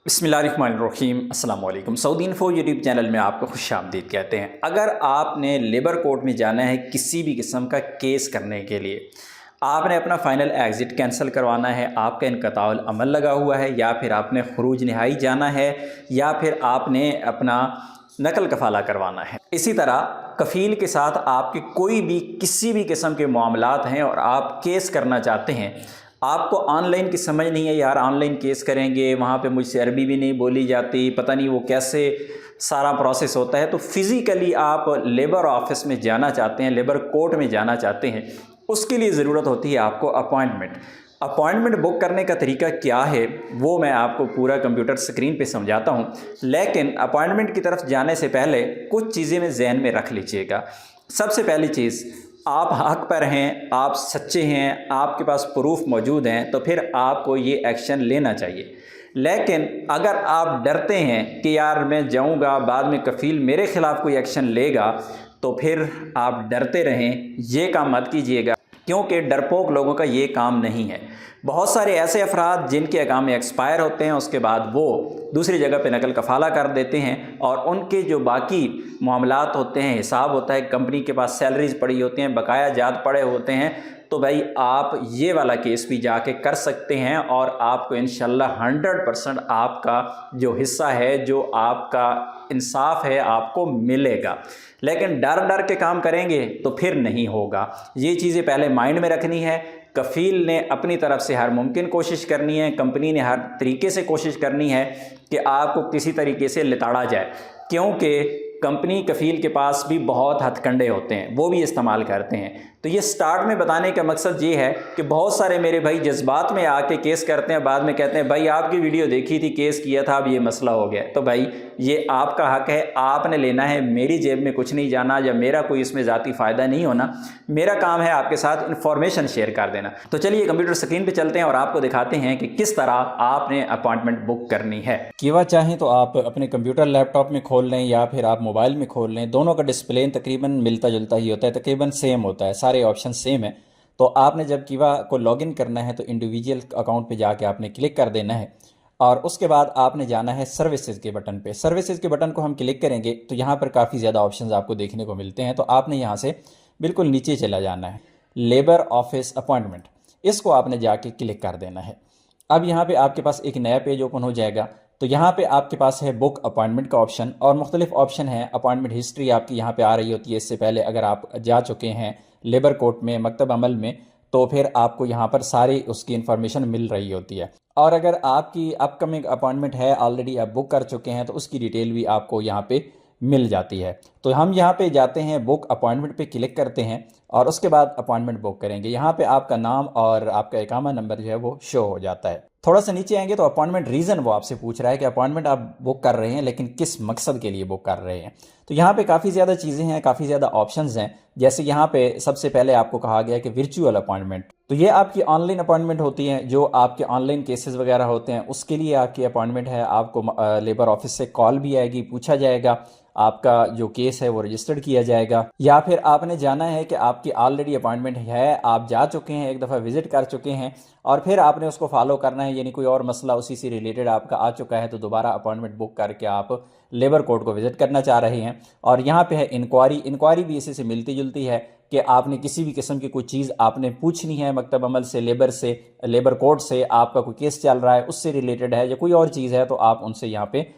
बिस्मिल्लाहिर्रहमानिर्रहीम अस्सलाम वालेकुम। सऊदी इन्फो यूट्यूब चैनल में आपको खुशामदीद कहते हैं। अगर आपने लेबर कोर्ट में जाना है किसी भी किस्म का केस करने के लिए, आपने अपना फ़ाइनल एग्ज़िट कैंसिल करवाना है, आपका इनक़ताउल अमल लगा हुआ है, या फिर आपने ख़ुरूज नहाई जाना है, या फिर आपने अपना नकल कफ़ाला करवाना है। इसी तरह कफ़ील के साथ आपके कोई भी किसी भी किस्म के मामलात हैं और आप केस करना चाहते हैं, आपको ऑनलाइन की समझ नहीं है, यार ऑनलाइन केस करेंगे, वहाँ पे मुझसे अरबी भी नहीं बोली जाती, पता नहीं वो कैसे सारा प्रोसेस होता है, तो फ़िज़िकली आप लेबर ऑफिस में जाना चाहते हैं, लेबर कोर्ट में जाना चाहते हैं, उसके लिए ज़रूरत होती है आपको अपॉइंटमेंट बुक करने का तरीका क्या है वो मैं आपको पूरा कंप्यूटर स्क्रीन पे समझाता हूँ। लेकिन अपॉइंटमेंट की तरफ जाने से पहले कुछ चीज़ें में जहन में रख लीजिएगा। सबसे पहली चीज़, आप हक पर हैं, आप सच्चे हैं, आपके पास प्रूफ मौजूद हैं, तो फिर आपको ये एक्शन लेना चाहिए। लेकिन अगर आप डरते हैं कि यार मैं जाऊंगा बाद में कफ़ील मेरे ख़िलाफ़ कोई एक्शन लेगा, तो फिर आप डरते रहें, ये काम मत कीजिएगा, क्योंकि डरपोक लोगों का ये काम नहीं है। बहुत सारे ऐसे अफराद जिनके अकाम एक्सपायर होते हैं, उसके बाद वो दूसरी जगह पे नकल कफ़ाला कर देते हैं और उनके जो बाकी मामलात होते हैं, हिसाब होता है, कंपनी के पास सैलरीज पड़ी होती हैं, बकाया जात पड़े होते हैं, तो भाई आप ये वाला केस भी जाके कर सकते हैं और आपको इंशाल्लाह 100% आपका जो हिस्सा है, जो आपका इंसाफ है, आपको मिलेगा। लेकिन डर डर के काम करेंगे तो फिर नहीं होगा। ये चीज़ें पहले माइंड में रखनी है। कफ़ील ने अपनी तरफ से हर मुमकिन कोशिश करनी है, कंपनी ने हर तरीके से कोशिश करनी है कि आपको किसी तरीके से लिताड़ा जाए, क्योंकि कंपनी कफ़ील के पास भी बहुत हथकंडे होते हैं, वो भी इस्तेमाल करते हैं। तो ये स्टार्ट में बताने का मकसद ये है कि बहुत सारे मेरे भाई जज्बात में आके केस करते हैं, बाद में कहते हैं भाई आपकी वीडियो देखी थी, केस किया था, अब ये मसला हो गया। तो भाई ये आपका हक है, आपने लेना है, मेरी जेब में कुछ नहीं जाना, या मेरा कोई इसमें ज़ाती फ़ायदा नहीं होना। मेरा काम है आपके साथ इन्फॉर्मेशन शेयर कर देना। तो चलिए कंप्यूटर स्क्रीन पर चलते हैं और आपको दिखाते हैं कि किस तरह आपने अपॉइंटमेंट बुक करनी है। कीवा चाहें तो आप अपने कंप्यूटर लैपटॉप में खोल लें या फिर आप मोबाइल में खोल लें, दोनों का डिस्प्ले तकरीबन मिलता जुलता ही होता है, तकरीबन सेम होता है, सारे ऑप्शन सेम है। तो आपने जब कीवा को लॉगिन करना है तो इंडिविजुअल अकाउंट पे जाके आपने क्लिक कर देना है और उसके बाद आपने जाना है सर्विसेज के बटन पे। सर्विसेज के बटन को हम क्लिक करेंगे तो यहाँ पर काफ़ी ज़्यादा ऑप्शंस आपको देखने को मिलते हैं। तो आपने यहाँ से बिल्कुल नीचे चला जाना है, लेबर ऑफिस अपॉइंटमेंट, इसको आपने जाके क्लिक कर देना है। अब यहाँ पे आपके पास एक नया पेज ओपन हो जाएगा। तो यहाँ पे आपके पास है बुक अपॉइंटमेंट का ऑप्शन और मुख्तलिफ ऑप्शन है। अपॉइंटमेंट हिस्ट्री आपकी यहाँ पे आ रही होती है। इससे पहले अगर आप जा चुके हैं लेबर कोर्ट में, मकतब अमल में, तो फिर आपको यहाँ पर सारी उसकी इन्फॉर्मेशन मिल रही होती है। और अगर आपकी अपकमिंग अपॉइंटमेंट है, ऑलरेडी आप बुक कर चुके हैं, तो उसकी डिटेल भी आपको यहाँ पे मिल जाती है। तो हम यहाँ पे जाते हैं, बुक अपॉइंटमेंट पे क्लिक करते हैं और उसके बाद अपॉइंटमेंट बुक करेंगे। यहाँ पे आपका नाम और आपका इकामा नंबर जो है वो शो हो जाता है। थोड़ा सा नीचे आएंगे तो अपॉइंटमेंट रीज़न वो आपसे पूछ रहा है कि अपॉइंटमेंट आप बुक कर रहे हैं, लेकिन किस मकसद के लिए बुक कर रहे हैं। तो यहाँ पे काफ़ी ज़्यादा चीज़ें हैं, काफ़ी ज़्यादा ऑप्शंस हैं। जैसे यहाँ पे सबसे पहले आपको कहा गया कि वर्चुअल अपॉइंटमेंट, तो ये आपकी ऑनलाइन अपॉइंटमेंट होती है, जो आपके ऑनलाइन केसेस वगैरह होते हैं उसके लिए आपकी अपॉइंटमेंट है। आपको लेबर ऑफिस से कॉल भी आएगी, पूछा जाएगा, आपका जो केस है वो रजिस्टर्ड किया जाएगा। या फिर आपने जाना है कि आपकी ऑलरेडी अपॉइंटमेंट है, आप जा चुके हैं, एक दफ़ा विजिट कर चुके हैं और फिर आपने उसको फॉलो करना है, यानी कोई और मसला उसी से रिलेटेड आपका आ चुका है, तो दोबारा अपॉइंटमेंट बुक करके आप लेबर कोर्ट को विजिट करना चाह रहे हैं। और यहाँ पे है इंक्वायरी भी इसी से मिलती जुलती है कि आपने किसी भी किस्म की कोई चीज़ आपने पूछनी है मकतब अमल से, लेबर कोर्ट से, आपका कोई केस चल रहा है उससे रिलेटेड है, या कोई और चीज़ है, तो आप उनसे यहाँ पे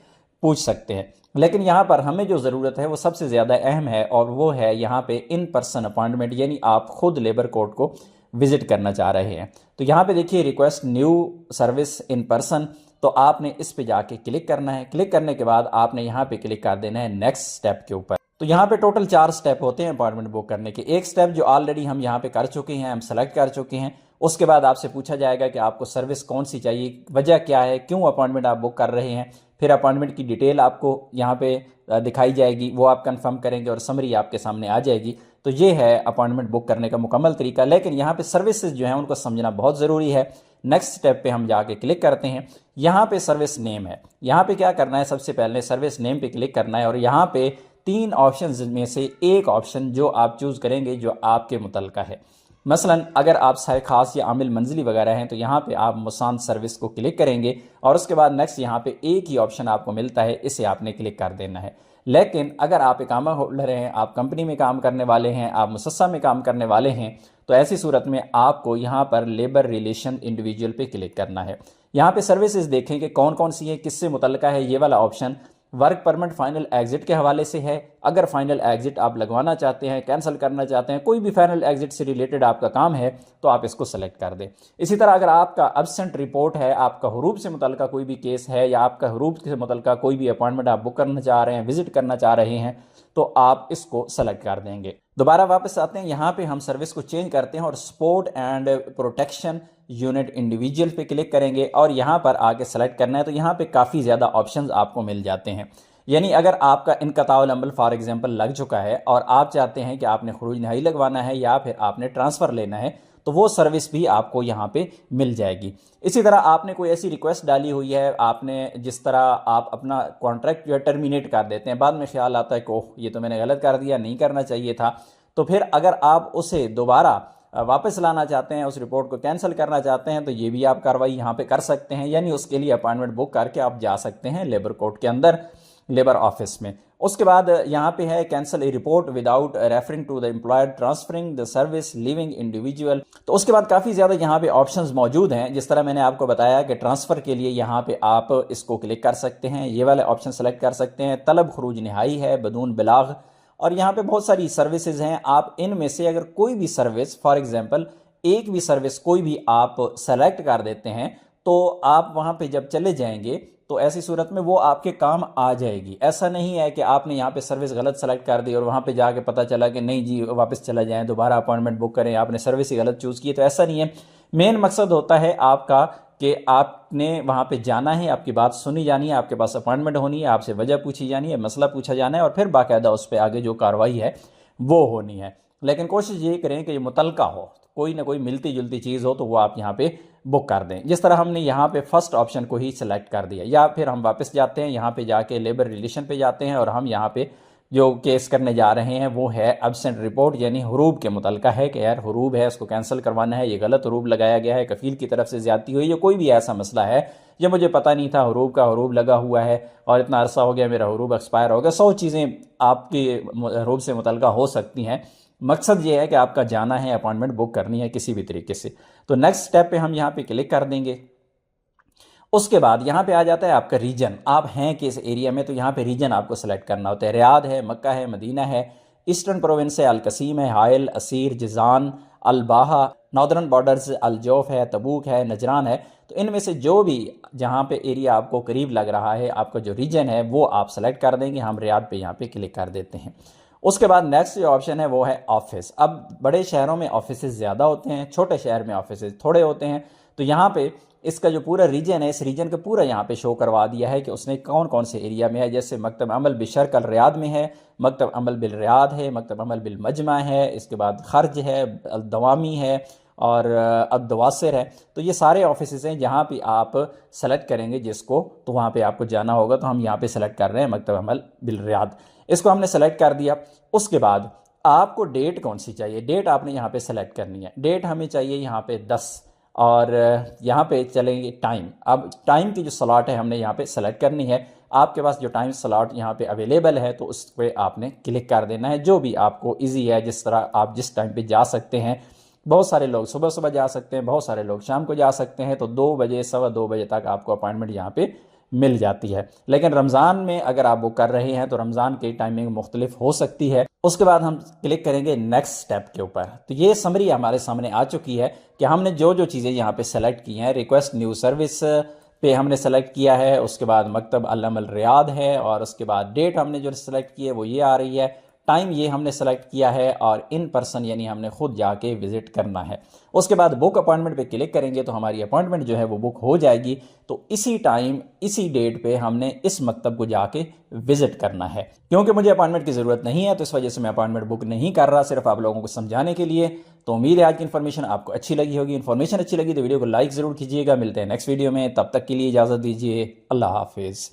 पूछ सकते हैं। लेकिन यहाँ पर हमें जो ज़रूरत है वो सबसे ज़्यादा अहम है और वो है यहाँ पे इन पर्सन अपॉइंटमेंट, यानी आप खुद लेबर कोर्ट को विजिट करना चाह रहे हैं। तो यहाँ पे देखिए request new service in person, तो आपने इस पे जाके क्लिक करना है। क्लिक करने के बाद आपने यहाँ पे क्लिक कर देना है नेक्स्ट स्टेप के ऊपर। तो यहाँ पे टोटल 4 स्टेप होते हैं अपॉइंटमेंट बुक करने के। एक स्टेप जो ऑलरेडी हम यहाँ पे कर चुके हैं, हम सेलेक्ट कर चुके हैं। उसके बाद आपसे पूछा जाएगा कि आपको सर्विस कौन सी चाहिए, वजह क्या है, क्यों अपॉइंटमेंट आप बुक कर रहे हैं। फिर अपॉइंटमेंट की डिटेल आपको यहाँ पे दिखाई जाएगी, वो आप कंफर्म करेंगे और समरी आपके सामने आ जाएगी। तो ये है अपॉइंटमेंट बुक करने का मुकम्मल तरीका। लेकिन यहाँ पे सर्विसेज जो हैं उनको समझना बहुत ज़रूरी है। नेक्स्ट स्टेप पे हम जाके क्लिक करते हैं। यहाँ पे सर्विस नेम है, यहाँ पे क्या करना है, सबसे पहले सर्विस नेम पे क्लिक करना है और यहाँ पे 3 ऑप्शन में से एक ऑप्शन जो आप चूज़ करेंगे जो आपके मुतल्लिका है। मसलन अगर आप साय खास या आमिल मंजिली वगैरह हैं तो यहाँ पे आप मुसान सर्विस को क्लिक करेंगे और उसके बाद नेक्स्ट यहाँ पे एक ही ऑप्शन आपको मिलता है, इसे आपने क्लिक कर देना है। लेकिन अगर आप इकामा होल्डर हैं, आप कंपनी में काम करने वाले हैं, आप मुसस्सा में काम करने वाले हैं, तो ऐसी सूरत में आपको यहाँ पर लेबर रिलेशन इंडिविजुअल पे क्लिक करना है। यहाँ पे सर्विसेज देखें कि कौन कौन सी है, किससे मुतल्लिका है। ये वाला option work permit final exit के हवाले से है। अगर फाइनल एग्जिट आप लगवाना चाहते हैं, कैंसिल करना चाहते हैं, कोई भी फाइनल एग्जिट से रिलेटेड आपका काम है तो आप इसको सेलेक्ट कर दें। इसी तरह अगर आपका एब्सेंट रिपोर्ट है, आपका हुरूब से मुतल्लिका कोई भी केस है या आपका हुरूब से मुतल्लिका कोई भी अपॉइंटमेंट आप बुक करना चाह रहे हैं, विजिट करना चाह रहे हैं, तो आप इसको सेलेक्ट कर देंगे। दोबारा वापस आते हैं, यहाँ पे हम सर्विस को चेंज करते हैं और support and protection unit individual पे क्लिक करेंगे और यहाँ पर आके सेलेक्ट करना है। तो यहाँ पे काफ़ी ज़्यादा ऑप्शंस आपको मिल जाते हैं। यानी अगर आपका इनक़ताउल अमल फॉर एग्जांपल लग चुका है और आप चाहते हैं कि आपने खुरूज नहाई लगवाना है या फिर आपने ट्रांसफ़र लेना है, तो वो सर्विस भी आपको यहाँ पे मिल जाएगी। इसी तरह आपने कोई ऐसी रिक्वेस्ट डाली हुई है, आपने जिस तरह आप अपना कॉन्ट्रैक्ट जो है टर्मिनेट कर देते हैं, बाद में ख्याल आता है कि ओह ये तो मैंने गलत कर दिया, नहीं करना चाहिए था, तो फिर अगर आप उसे दोबारा वापस लाना चाहते हैं, उस रिपोर्ट को कैंसिल करना चाहते हैं, तो ये भी आप कार्रवाई यहाँ पे कर सकते हैं। यानी उसके लिए अपॉइंटमेंट बुक करके आप जा सकते हैं लेबर कोर्ट के अंदर, लेबर ऑफिस में। उसके बाद यहाँ पे है cancel a report without referring to the employer transferring the service living individual. तो उसके बाद काफ़ी ज़्यादा यहाँ पे ऑप्शंस मौजूद हैं। जिस तरह मैंने आपको बताया कि ट्रांसफ़र के लिए यहाँ पे आप इसको क्लिक कर सकते हैं, ये वाले ऑप्शन सेलेक्ट कर सकते हैं। तलब खरूज नहाई है बदून बिलाग, और यहाँ पे बहुत सारी सर्विसेज हैं। आप इनमें से अगर कोई भी सर्विस, फॉर एग्जांपल एक भी सर्विस कोई भी आप सेलेक्ट कर देते हैं, तो आप वहाँ पे जब चले जाएंगे तो ऐसी सूरत में वो आपके काम आ जाएगी। ऐसा नहीं है कि आपने यहाँ पे सर्विस गलत सेलेक्ट कर दी और वहाँ पे जाके पता चला कि नहीं जी वापस चला जाएं, दोबारा अपॉइंटमेंट बुक करें, आपने सर्विस ही गलत चूज़ की। तो ऐसा नहीं है। मेन मकसद होता है आपका कि आपने वहाँ पे जाना है, आपकी बात सुनी जानी है, आपके पास अपॉइंटमेंट होनी है, आपसे वजह पूछी जानी है, मसला पूछा जाना है और फिर बाकायदा उस पर आगे जो कार्रवाई है वो होनी है। लेकिन कोशिश ये करें कि ये मुतलका हो, कोई ना कोई मिलती जुलती चीज़ हो, तो वो आप यहाँ पे बुक कर दें। जिस तरह हमने यहाँ पे फर्स्ट ऑप्शन को ही सिलेक्ट कर दिया। या फिर हम वापस जाते हैं, यहाँ पे जाके लेबर रिलेशन पे जाते हैं और हम यहाँ पे जो केस करने जा रहे हैं वो है एब्सेंट रिपोर्ट, यानी हुरूब के मुतल्लिका है कि यार हुरूब है, उसको कैंसिल करवाना है, ये गलत हुरूब लगाया गया है, कफ़ील की तरफ से ज़्यादती हुई, या कोई भी ऐसा मसला है ये मुझे पता नहीं था, हुरूब का हुरूब लगा हुआ है और इतना अरसा हो गया, मेरा हुरूब एक्सपायर हो गया। 100 चीज़ें आपकी हुरूब से मुतल्लिका हो सकती हैं। मकसद ये है कि आपका जाना है, अपॉइंटमेंट बुक करनी है किसी भी तरीके से। तो नेक्स्ट स्टेप पे हम यहाँ पे क्लिक कर देंगे। उसके बाद यहाँ पे आ जाता है आपका रीजन, आप हैं किस एरिया में, तो यहाँ पे रीजन आपको सेलेक्ट करना होता है। रियाद है, मक्का है, मदीना है, ईस्टर्न प्रोविंस है, अलकसीम है, Hail, Asir, Jizan, Al Bahah, Northern Borders Al Jouf है, तबूक है, नजरान है। तो इनमें से जो भी जहाँ पे एरिया आपको करीब लग रहा है, आपका जो रीजन है वो आप सेलेक्ट कर देंगे। हम रियाद पे यहाँ पे क्लिक कर देते हैं। उसके बाद नेक्स्ट जो ऑप्शन है वो है ऑफिस। अब बड़े शहरों में ऑफिस ज़्यादा होते हैं, छोटे शहर में ऑफिस थोड़े होते हैं। तो यहाँ पे इसका जो पूरा रीजन है, इस रीजन का पूरा यहाँ पे शो करवा दिया है कि उसने कौन कौन से एरिया में है। जैसे मकतब अमल बिशरकल रियाद में है, मकतब अमल बिल रियाद है, मकतब अमल बिल मजमा है, इसके बाद खर्ज है, दवामी है और अदवासिर है। तो ये सारे ऑफिस हैं जहाँ पे आप सेलेक्ट करेंगे जिसको, तो वहाँ पे आपको जाना होगा। तो हम यहाँ पे सेलेक्ट कर रहे हैं मकतब अमल बिल रियाद, इसको हमने सेलेक्ट कर दिया। उसके बाद आपको डेट कौन सी चाहिए, डेट आपने यहाँ पे सेलेक्ट करनी है। डेट हमें चाहिए यहाँ पे 10 और यहाँ पे चलेंगे टाइम। अब टाइम की जो स्लॉट है हमने यहाँ पे सेलेक्ट करनी है। आपके पास जो टाइम स्लॉट यहाँ पे अवेलेबल है तो उस पर आपने क्लिक कर देना है, जो भी आपको इजी है, जिस तरह आप जिस टाइम पे जा सकते हैं। बहुत सारे लोग सुबह सुबह जा सकते हैं, बहुत सारे लोग शाम को जा सकते हैं। तो 2 बजे, 2:15 बजे तक आपको अपॉइंटमेंट यहाँ पे मिल जाती है। लेकिन रमज़ान में अगर आप बुक कर रहे हैं तो रमज़ान की टाइमिंग मुख्तलिफ हो सकती है। उसके बाद हम क्लिक करेंगे नेक्स्ट स्टेप के ऊपर। तो ये समरी हमारे सामने आ चुकी है कि हमने जो जो चीज़ें यहाँ पे सेलेक्ट की हैं। रिक्वेस्ट न्यू सर्विस पे हमने सेलेक्ट किया है, उसके बाद मकतब अल अमल रियाद है और उसके बाद डेट हमने जो सेलेक्ट की है वो ये आ रही है। टाइम ये हमने सेलेक्ट किया है और इन पर्सन यानी हमने खुद जाके विजिट करना है। उसके बाद बुक अपॉइंटमेंट पे क्लिक करेंगे तो हमारी अपॉइंटमेंट जो है वो बुक हो जाएगी। तो इसी टाइम इसी डेट पे हमने इस मकतब को जाके विजिट करना है। क्योंकि मुझे अपॉइंटमेंट की ज़रूरत नहीं है तो इस वजह से मैं अपॉइंटमेंट बुक नहीं कर रहा, सिर्फ आप लोगों को समझाने के लिए। तो उम्मीद है आज की इन्फॉर्मेशन आपको अच्छी लगी होगी। इन्फॉर्मेशन अच्छी लगी तो वीडियो को लाइक ज़रूर कीजिएगा। मिलते हैं नेक्स्ट वीडियो में, तब तक के लिए इजाज़त दीजिए। अल्लाह हाफिज़।